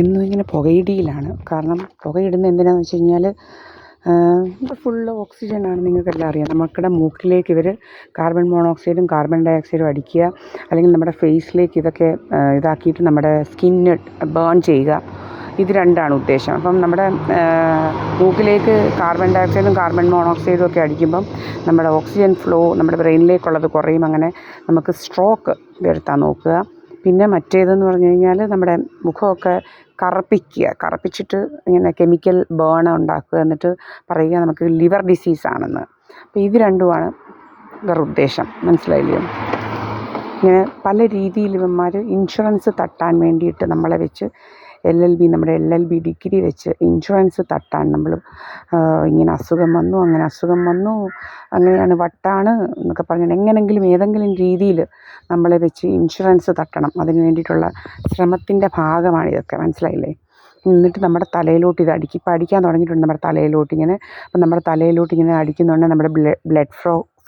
എന്നും ഇങ്ങനെ പുകയിടിയിലാണ്. കാരണം പുകയിടുന്നത് എന്തിനാണെന്ന് വെച്ച് കഴിഞ്ഞാൽ ഇത് ഫുള്ള് ഓക്സിജനാണ്. നിങ്ങൾക്കെല്ലാം അറിയാം. നമുക്കിടെ മൂക്കിലേക്ക് ഇവർ കാർബൺ മോണോക്സൈഡും കാർബൺ ഡൈ ഓക്സൈഡും അടിക്കുക, അല്ലെങ്കിൽ നമ്മുടെ ഫേസിലേക്ക് ഇതൊക്കെ ഇതാക്കിയിട്ട് നമ്മുടെ സ്കിന്ന് ബേൺ ചെയ്യുക. ഇത് രണ്ടാണ് ഉദ്ദേശം. അപ്പം നമ്മുടെ മൂക്കിലേക്ക് കാർബൺ ഡൈ ഓക്സൈഡും കാർബൺ മോണോക്സൈഡും ഒക്കെ അടിക്കുമ്പം നമ്മുടെ ഓക്സിജൻ ഫ്ലോ നമ്മുടെ ബ്രെയിനിലേക്കുള്ളത് കുറയും. അങ്ങനെ നമുക്ക് സ്ട്രോക്ക് വരുത്താൻ നോക്കുക. പിന്നെ മറ്റേതെന്ന് പറഞ്ഞു കഴിഞ്ഞാൽ നമ്മുടെ മുഖമൊക്കെ കറുപ്പിച്ചിട്ട് ഇങ്ങനെ കെമിക്കൽ ബേൺ ഉണ്ടാക്കുക, എന്നിട്ട് പറയുക നമുക്ക് ലിവർ ഡിസീസാണെന്ന്. അപ്പോൾ ഇത് രണ്ടുമാണ് ഇവരുടെ ഉദ്ദേശം. മനസ്സിലായില്ലയോ? ഇങ്ങനെ പല രീതിയിൽ ഇവന്മാർ ഇൻഷുറൻസ് തട്ടാൻ വേണ്ടിയിട്ട് നമ്മളെ വെച്ച് നമ്മുടെ LLB ഡിഗ്രി വെച്ച് ഇൻഷുറൻസ് തട്ടാൻ നമ്മൾ ഇങ്ങനെ അസുഖം വന്നു, അങ്ങനെ അസുഖം വന്നു, അങ്ങനെയാണ് വട്ടാണ് എന്നൊക്കെ പറഞ്ഞാൽ എങ്ങനെങ്കിലും ഏതെങ്കിലും രീതിയിൽ നമ്മളെ വെച്ച് ഇൻഷുറൻസ് തട്ടണം. അതിന് വേണ്ടിയിട്ടുള്ള ശ്രമത്തിൻ്റെ ഭാഗമാണിതൊക്കെ. മനസ്സിലായില്ലേ? എന്നിട്ട് നമ്മുടെ തലയിലോട്ട് ഇത് ഇപ്പം അടിക്കാൻ തുടങ്ങിയിട്ടുണ്ട്. നമ്മുടെ തലയിലോട്ടിങ്ങനെ. അപ്പം നമ്മുടെ തലയിലോട്ടിങ്ങനെ അടിക്കുന്നുണ്ടെങ്കിൽ നമ്മുടെ ബ്ലഡ്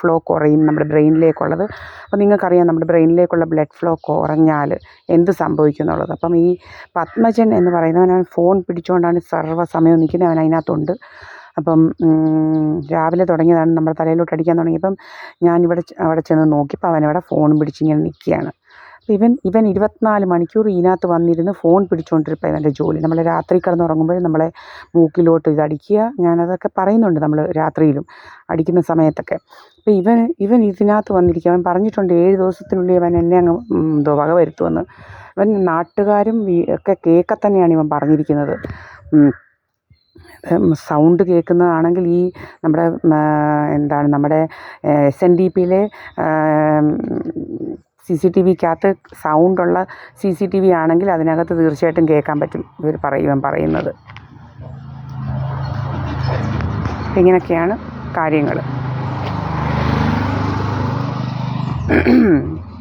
ഫ്ലോ കുറയും, നമ്മുടെ ബ്രെയിനിലേക്കുള്ളത്. അപ്പം നിങ്ങൾക്കറിയാം, നമ്മുടെ ബ്രെയിനിലേക്കുള്ള ബ്ലഡ് ഫ്ലോ കുറഞ്ഞാൽ എന്ത് സംഭവിക്കും എന്നുള്ളത്. അപ്പം ഈ പത്മജൻ എന്ന് പറയുന്നവൻ ഫോൺ പിടിച്ചുകൊണ്ടാണ് സർവ്വസമയവും നിൽക്കുന്നത്. അവൻ അതിനകത്തുണ്ട്. അപ്പം രാവിലെ തുടങ്ങിയതാണ്. നമ്മുടെ തലയിലോട്ട് അടിക്കാൻ തുടങ്ങിയപ്പം അവിടെ ചെന്ന് നോക്കിയപ്പോൾ അവനവിടെ ഫോണും പിടിച്ചിങ്ങനെ നിൽക്കുകയാണ്. ഇവൻ 24 മണിക്കൂർ ഇതിനകത്ത് വന്നിരുന്ന് ഫോൺ പിടിച്ചുകൊണ്ടിരിക്കുക ഇവൻ്റെ ജോലി. നമ്മൾ രാത്രി കിടന്നുറങ്ങുമ്പോൾ നമ്മളെ മൂക്കിലോട്ട് ഇതടിക്കുക. ഞാനതൊക്കെ പറയുന്നുണ്ട് നമ്മൾ രാത്രിയിലും അടിക്കുന്ന സമയത്തൊക്കെ. അപ്പോൾ ഇവൻ ഇതിനകത്ത് വന്നിരിക്കുക. അവൻ പറഞ്ഞിട്ടുണ്ട് 7 ദിവസത്തിനുള്ളിൽ അവൻ എന്നെ അങ്ങ് വക വരുത്തുമെന്ന്. അവൻ നാട്ടുകാരും ഒക്കെ കേൾക്കത്തന്നെയാണ് ഇവൻ പറഞ്ഞിരിക്കുന്നത്. സൗണ്ട് കേൾക്കുന്നതാണെങ്കിൽ ഈ നമ്മുടെ SNDPയിലെ CCTVക്കകത്ത് സൗണ്ടുള്ള CCTV ആണെങ്കിൽ അതിനകത്ത് തീർച്ചയായിട്ടും കേൾക്കാൻ പറ്റും ഇവൻ പറയുന്നത്. ഇങ്ങനെയൊക്കെയാണ് കാര്യങ്ങൾ.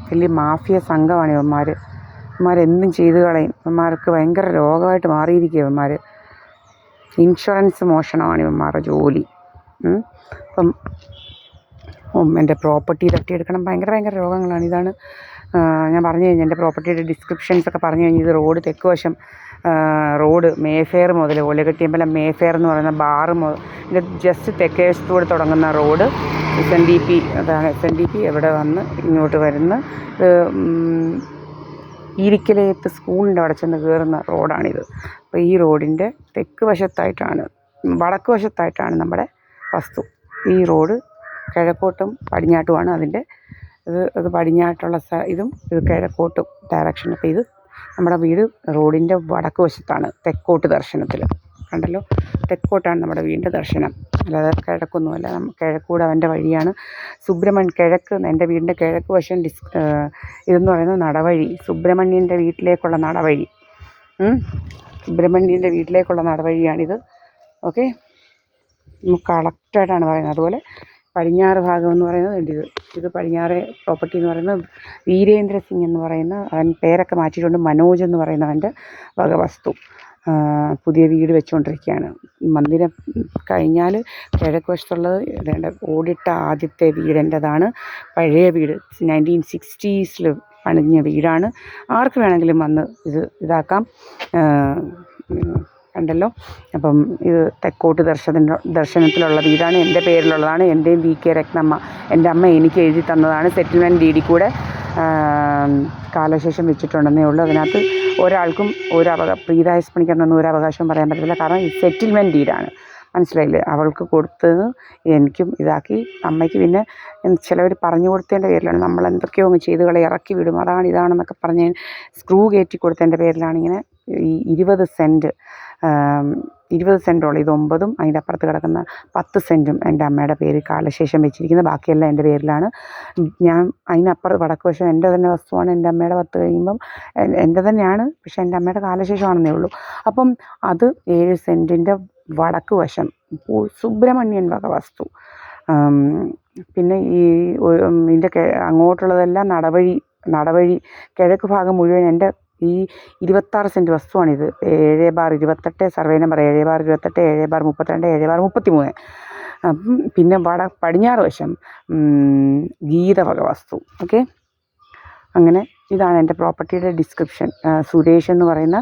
വലിയ മാഫിയ സംഘമാണ് ഇവന്മാരെന്തും ചെയ്തു കളയും. ഇവന്മാർക്ക് ഭയങ്കര രോഗമായിട്ട് മാറിയിരിക്കുക. ഇൻഷുറൻസ് മോഷണമാണ് ഇവന്മാരുടെ ജോലി. അപ്പം എൻ്റെ പ്രോപ്പർട്ടി തട്ടിയെടുക്കണം, ഭയങ്കര രോഗങ്ങളാണ്. ഇതാണ് ഞാൻ പറഞ്ഞു കഴിഞ്ഞാൽ എൻ്റെ പ്രോപ്പർട്ടിയുടെ ഡിസ്ക്രിപ്ഷൻസൊക്കെ പറഞ്ഞു കഴിഞ്ഞാൽ, ഇത് റോഡ് തെക്ക് വശം റോഡ് മേഫെയർ മുതൽ ഒലകെട്ടിയമ്പലം മേഫെയർ എന്ന് പറയുന്ന ബാറ് മുതൽ ഇതിൻ്റെ ജസ്റ്റ് തെക്കേ വശത്തൂടെ തുടങ്ങുന്ന റോഡ് SNDP, അതാണ് SNDP. എവിടെ വന്ന് ഇങ്ങോട്ട് വരുന്ന ഇരിക്കലേത്ത് സ്കൂളിൻ്റെ അവിടെ ചെന്ന് കയറുന്ന റോഡാണിത്. അപ്പോൾ ഈ റോഡിൻ്റെ വടക്ക് വശത്തായിട്ടാണ് നമ്മുടെ വസ്തു. ഈ റോഡ് കിഴക്കോട്ടും പടിഞ്ഞാട്ടുമാണ് അതിൻ്റെ ഇത് പടിഞ്ഞാട്ടുള്ള ഇത് കിഴക്കോട്ടും ഡയറക്ഷൻ. അപ്പോൾ ഇത് നമ്മുടെ വീട് റോഡിൻ്റെ വടക്ക് വശത്താണ്, തെക്കോട്ട് ദർശനത്തിൽ. കണ്ടല്ലോ, തെക്കോട്ടാണ് നമ്മുടെ വീടിൻ്റെ ദർശനം, അല്ലാതെ കിഴക്കൊന്നുമല്ല. കിഴക്കൂടെ അവൻ്റെ വഴിയാണ്. കിഴക്ക്, എൻ്റെ വീടിൻ്റെ കിഴക്ക് വശം ഇതെന്ന് പറയുന്നത് നടവഴി, സുബ്രഹ്മണ്യൻ്റെ വീട്ടിലേക്കുള്ള നടവഴി. സുബ്രഹ്മണ്യൻ്റെ വീട്ടിലേക്കുള്ള നടവഴിയാണിത്. ഓക്കെ, നമുക്ക് കറക്റ്റായിട്ടാണ് പറയുന്നത്. അതുപോലെ പടിഞ്ഞാറ് ഭാഗം എന്ന് പറയുന്നത് ഇത് പടിഞ്ഞാറ് പ്രോപ്പർട്ടി എന്ന് പറയുന്നത് വീരേന്ദ്ര സിംഗ് എന്ന് പറയുന്ന, അവൻ പേരൊക്കെ മാറ്റിയിട്ടുണ്ട്, മനോജ് എന്ന് പറയുന്നവൻ്റെ വക വസ്തു. പുതിയ വീട് വെച്ചുകൊണ്ടിരിക്കുകയാണ്. മന്ദിരം കഴിഞ്ഞാൽ കിഴക്ക് വശത്തുള്ളത് ഓടിട്ട ആദ്യത്തെ വീടെൻ്റെതാണ്. പഴയ വീട് 1960s പണിഞ്ഞ വീടാണ്. ആർക്ക് വേണമെങ്കിലും വന്ന് ഇതാക്കാം. കണ്ടല്ലോ. അപ്പം ഇത് തെക്കോട്ട് ദർശനത്തിലുള്ള വീടാണ്. എൻ്റെ പേരിലുള്ളതാണ്. എൻ്റെയും VK രത്നമ്മ, എൻ്റെ അമ്മ എനിക്ക് എഴുതി തന്നതാണ്. സെറ്റിൽമെൻറ്റ് ഡീഡി കൂടെ കാലശേഷം വെച്ചിട്ടുണ്ടെന്നേ ഉള്ളൂ. അതിനകത്ത് ഒരാൾക്കും പ്രീതായസ് പണിക്കറിനൊന്നും ഒരു അവകാശവും പറയാൻ പറ്റില്ല. കാരണം ഇത് സെറ്റിൽമെൻറ്റ് ഡീഡാണ്. മനസ്സിലായില്ലേ? അവൾക്ക് കൊടുത്തത് എനിക്കും ഇതാക്കി. അമ്മയ്ക്ക് പിന്നെ ചിലവർ പറഞ്ഞു കൊടുത്തതിൻ്റെ പേരിലാണ്. നമ്മൾ എന്തൊക്കെയോ അങ്ങ് ചെയ്തുകളെ ഇറക്കി വിടും, ഇതാണെന്നൊക്കെ പറഞ്ഞ് സ്ക്രൂ കയറ്റി കൊടുത്തതിൻ്റെ പേരിലാണ് ഇങ്ങനെ ഈ 20 സെൻറ്റോളം, ഇത് 9ഉം അതിൻ്റെ അപ്പുറത്ത് കിടക്കുന്ന 10 സെൻറ്റും എൻ്റെ അമ്മയുടെ പേര് കാലശേഷം വെച്ചിരിക്കുന്നത്. ബാക്കിയെല്ലാം എൻ്റെ പേരിലാണ്. ഞാൻ അതിനപ്പുറത്ത് വടക്ക് വശം എൻ്റെ തന്നെ വസ്തുവാണ്. എൻ്റെ അമ്മയുടെ 10 കഴിയുമ്പം എൻ്റെ തന്നെയാണ്, പക്ഷേ എൻ്റെ അമ്മയുടെ കാലശേഷമാണെന്നേ ഉള്ളൂ. അപ്പം അത് 7 സെൻറ്റിൻ്റെ വടക്ക് വശം സുബ്രഹ്മണ്യൻ വക വസ്തു. പിന്നെ ഇതിൻ്റെ അങ്ങോട്ടുള്ളതെല്ലാം നടവഴി കിഴക്ക് ഭാഗം മുഴുവൻ എൻ്റെ ഈ 26 സെൻറ്റ് വസ്തുവാണിത്. 7/28 survey number 7/28 7/32 7/33. പിന്നെ പടിഞ്ഞാറ് വശം ഗീത വക വസ്തു. ഓക്കെ, അങ്ങനെ ഇതാണ് എൻ്റെ പ്രോപ്പർട്ടിയുടെ ഡിസ്ക്രിപ്ഷൻ. സുരേഷ് എന്ന് പറയുന്ന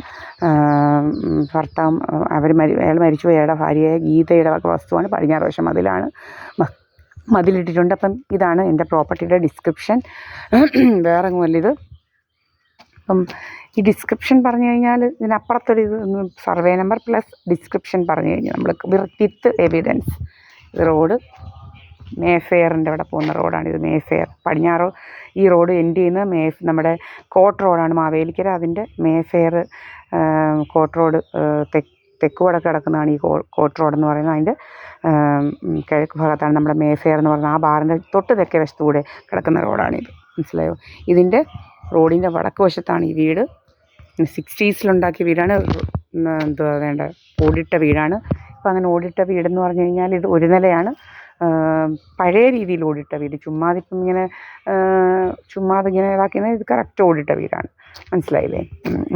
ഭർത്താവ്, അയാൾ മരിച്ചുപോയി. അയാളുടെ ഭാര്യയായ ഗീതയുടെ വസ്തുവാണ്. പടിഞ്ഞാറ് വശം മതിലാണ്, മതിലിട്ടിട്ടുണ്ട്. അപ്പം ഇതാണ് എൻ്റെ പ്രോപ്പർട്ടിയുടെ ഡിസ്ക്രിപ്ഷൻ. വേറെ ഒന്നുമല്ല ഇത്. അപ്പം ഈ ഡിസ്ക്രിപ്ഷൻ പറഞ്ഞു കഴിഞ്ഞാൽ ഇതിനപ്പുറത്തൊരു ഇത് സർവേ നമ്പർ പ്ലസ് ഡിസ്ക്രിപ്ഷൻ പറഞ്ഞു കഴിഞ്ഞാൽ നമ്മൾ വിത്ത് എവിഡൻസ്. ഇത് റോഡ് മേഫെയറിൻ്റെ അവിടെ പോകുന്ന റോഡാണിത്. മേഫെയർ പടിഞ്ഞാറ്. ഈ റോഡ് എൻഡ് ചെയ്യുന്ന നമ്മുടെ കോട്ട് റോഡാണ്, മാവേലിക്കര. അതിൻ്റെ മേഫെയർ കോട്ട് റോഡ് തെക്ക് വടക്ക് കിടക്കുന്നതാണ് ഈ കോട്ട് റോഡെന്ന് പറയുന്നത്. അതിൻ്റെ കിഴക്ക് ഭാഗത്താണ് നമ്മുടെ മേഫെയർ എന്ന് പറയുന്നത്. ആ ബാറിൻ്റെ തൊട്ട് തെക്കേ വശത്തൂടെ കിടക്കുന്ന റോഡാണിത്. മനസ്സിലായോ? ഇതിൻ്റെ റോഡിൻ്റെ വടക്ക് വശത്താണ് ഈ വീട്. 60s വീടാണ്. എന്തുവാ വേണ്ട, ഓടിട്ട വീടാണ്. ഇപ്പം അങ്ങനെ ഓടിട്ട വീടെന്ന് പറഞ്ഞു കഴിഞ്ഞാൽ ഇത് ഒരു നിലയാണ്. പഴയ രീതിയിൽ ഓടിട്ട വീട്. ചുമ്മാതിപ്പം ഇങ്ങനെ ഇങ്ങനെ ഇതാക്കുന്നത് ഇത് കറക്റ്റ് ഓടിട്ട വീടാണ്. മനസ്സിലായില്ലേ?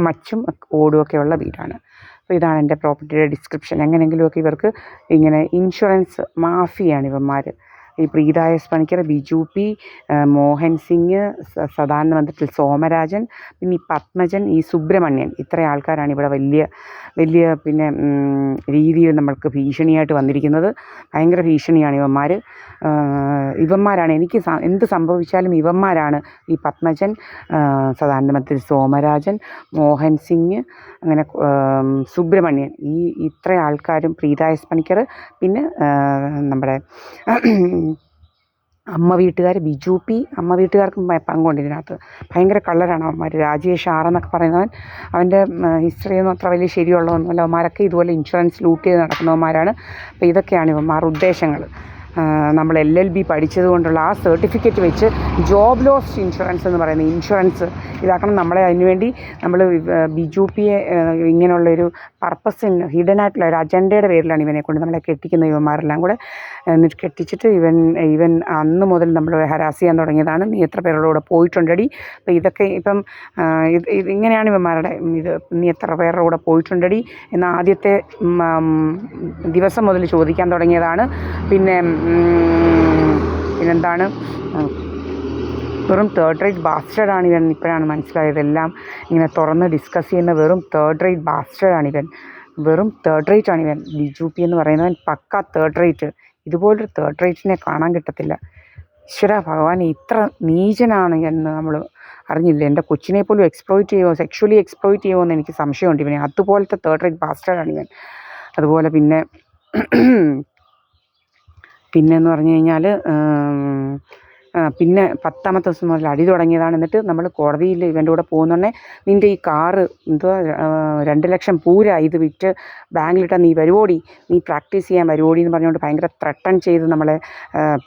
മച്ചും ഓടും ഒക്കെ ഉള്ള വീടാണ്. അപ്പോൾ ഇതാണ് എൻ്റെ പ്രോപ്പർട്ടിയുടെ ഡിസ്ക്രിപ്ഷൻ. എങ്ങനെയെങ്കിലുമൊക്കെ ഇവർക്ക് ഇങ്ങനെ ഇൻഷുറൻസ് മാഫിയാണ് ഇവന്മാർ. ഈ പ്രീത എസ് പണിക്കർ, ബിജു പി, മോഹൻ സിംഗ്, സദാനന്ദ മന്ദിരത്തിൽ സോമരാജൻ, പിന്നെ ഈ പത്മജൻ, ഈ സുബ്രഹ്മണ്യൻ, ഇത്ര ആൾക്കാരാണ് ഇവിടെ വലിയ പിന്നെ രീതിയിൽ നമ്മൾക്ക് ഭീഷണിയായിട്ട് വന്നിരിക്കുന്നത്. ഭയങ്കര ഭീഷണിയാണ് ഇവന്മാരാണ് എനിക്ക് എന്ത് സംഭവിച്ചാലും ഇവന്മാരാണ്. ഈ പത്മജൻ, സദാനന്ദ മന്ദിരത്തിൽ സോമരാജൻ, മോഹൻ സിംഗ്, അങ്ങനെ സുബ്രഹ്മണ്യൻ, ഇത്ര ആൾക്കാരും, പ്രീത എസ് പണിക്കർ, പിന്നെ നമ്മുടെ അമ്മ വീട്ടുകാർ ബിജു പി, അമ്മ വീട്ടുകാർക്കും പങ്കുണ്ട് ഇതിനകത്ത്. ഭയങ്കര കള്ളരാണ് അവന്മാർ. രാജേഷ് ആറെന്നൊക്കെ പറയുന്നവൻ, അവൻ്റെ ഹിസ്റ്ററിയൊന്നും അത്ര വലിയ ശരിയുള്ളതൊന്നുമല്ല. അവന്മാരൊക്കെ ഇതുപോലെ ഇൻഷുറൻസ് ലൂട്ട് ചെയ്ത് നടക്കുന്നവന്മാരാണ്. അപ്പോൾ ഇതൊക്കെയാണ് ഇവന്മാരുടെ ഉദ്ദേശങ്ങൾ. നമ്മൾ LLB പഠിച്ചത് കൊണ്ടുള്ള ആ സർട്ടിഫിക്കറ്റ് വെച്ച് ജോബ് ലോസ് ഇൻഷുറൻസ് എന്ന് പറയുന്ന ഇൻഷുറൻസ് ഇതാക്കണം. നമ്മളെ അതിനുവേണ്ടി നമ്മൾ ബിജു പിയെ ഇങ്ങനെയുള്ളൊരു പർപ്പസിന് ഹിഡൻ ആയിട്ടുള്ള ഒരു അജണ്ടയുടെ പേരിലാണ് ഇവനെ കൊണ്ട് നമ്മളെ കെട്ടിക്കുന്ന ഇവന്മാരെല്ലാം കൂടെ. എന്നിട്ട് കെട്ടിച്ചിട്ട് ഇവൻ അന്ന് മുതൽ നമ്മൾ ഹരാസ് ചെയ്യാൻ തുടങ്ങിയതാണ്. നീ എത്ര പേരുടെ കൂടെ പോയിട്ടുണ്ടടി? അപ്പോൾ ഇതൊക്കെ ഇപ്പം ഇങ്ങനെയാണ് ഇവന്മാരുടെ ഇത്. നീ എത്ര പേരുടെ കൂടെ പോയിട്ടുണ്ടടി എന്ന് ആദ്യത്തെ ദിവസം മുതൽ ചോദിക്കാൻ തുടങ്ങിയതാണ്. പിന്നെന്താണ്, വെറും തേർഡ് റേറ്റ് ബാസ്റ്റേഡാണ് ഇവൻ. ഇപ്പോഴാണ് മനസ്സിലായത്. എല്ലാം ഇങ്ങനെ തുറന്ന് ഡിസ്കസ് ചെയ്യുന്ന വെറും തേർഡ് റേറ്റ് ബാസ്റ്റേഡാണ് ഇവൻ. വെറും തേർഡ് റേറ്റ് ആണ് ഇവൻ. ബിജു പി എന്ന് പറയുന്നവൻ പക്ക തേർഡ് റേറ്റ്. ഇതുപോലൊരു തേർഡ് റേറ്റിനെ കാണാൻ കിട്ടത്തില്ല. ഈശ്വര ഭഗവാൻ, ഇത്ര നീചനാണ് എന്ന് നമ്മൾ അറിഞ്ഞില്ല. എൻ്റെ കൊച്ചിനെ പോലും സെക്ഷുവലി എക്സ്പ്ലോയിറ്റ് ചെയ്യുമോ എന്ന് എനിക്ക് സംശയമുണ്ട് ഇവനെ. അതുപോലത്തെ തേർഡ് റേറ്റ് ബാസ്റ്റേഡാണ് ഇവൻ. അതുപോലെ പിന്നെയെന്ന് പറഞ്ഞു കഴിഞ്ഞാൽ പിന്നെ 10ാമത്തെ ദിവസം മുതൽ അടി തുടങ്ങിയതാണ്. എന്നിട്ട് നമ്മൾ കോടതിയിൽ ഇവൻ്റെ കൂടെ പോകുന്നുണ്ടെങ്കിൽ നിൻ്റെ ഈ കാറ് 2 ലക്ഷം പൂര ഇത് വിറ്റ് ബാങ്കിലിട്ടാൽ നീ വരുവോടി, നീ പ്രാക്ടീസ് ചെയ്യാൻ വരുവോടി എന്ന് പറഞ്ഞുകൊണ്ട് ഭയങ്കര ത്രട്ടൺ ചെയ്ത് നമ്മളെ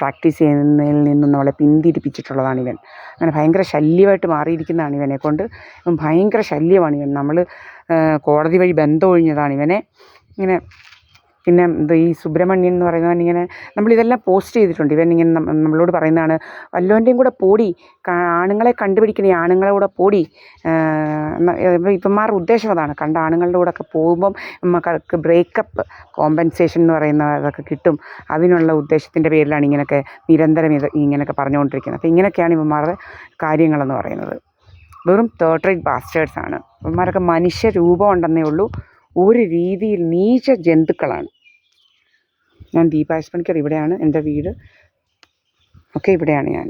പ്രാക്ടീസ് ചെയ്യുന്നതിൽ നിന്നും നമ്മളെ പിന്തിരിപ്പിച്ചിട്ടുള്ളതാണ് ഇവൻ. അങ്ങനെ ഭയങ്കര ശല്യമായിട്ട് മാറിയിരിക്കുന്നതാണ് ഇവനെ കൊണ്ട്. ഭയങ്കര ശല്യമാണ് ഇവൻ. നമ്മൾ കോടതി വഴി ബന്ധം ഒഴിഞ്ഞതാണ് ഇവനെ. ഇങ്ങനെ പിന്നെ ഈ സുബ്രഹ്മണ്യൻ എന്ന് പറയുന്നവൻ ഇങ്ങനെ നമ്മളിതെല്ലാം പോസ്റ്റ് ചെയ്തിട്ടുണ്ട്. ഇവൻ ഇങ്ങനെ നമ്മളോട് പറയുന്നതാണ്, വല്ലവൻ്റെയും കൂടെ പോടി, ആണുങ്ങളെ കണ്ടുപിടിക്കണേ, ആണുങ്ങളെ കൂടെ പോടി. ഇപ്പന്മാരുടെ ഉദ്ദേശം അതാണ്. കണ്ട ആണുങ്ങളുടെ കൂടെ ഒക്കെ പോകുമ്പം നമുക്ക് ബ്രേക്കപ്പ് കോമ്പൻസേഷൻ എന്ന് പറയുന്ന അതൊക്കെ കിട്ടും. അതിനുള്ള ഉദ്ദേശത്തിൻ്റെ പേരിലാണ് ഇങ്ങനെയൊക്കെ നിരന്തരം ഇങ്ങനെയൊക്കെ പറഞ്ഞുകൊണ്ടിരിക്കുന്നത്. അപ്പോൾ ഇങ്ങനെയൊക്കെയാണ് ഇവന്മാരുടെ കാര്യങ്ങളെന്ന് പറയുന്നത്. വെറും തേർഡ് റേറ്റ് ബാസ്റ്റേഴ്സാണ് ഇവന്മാരൊക്കെ. മനുഷ്യരൂപം ഉണ്ടെന്നേ ഉള്ളൂ, ഒരു രീതിയിൽ നീച ജന്തുക്കളാണ്. ഞാൻ ദീപ എസ് പണിക്കർ. ഇവിടെയാണ് എൻ്റെ വീട്. ഇവിടെയാണ് ഞാൻ.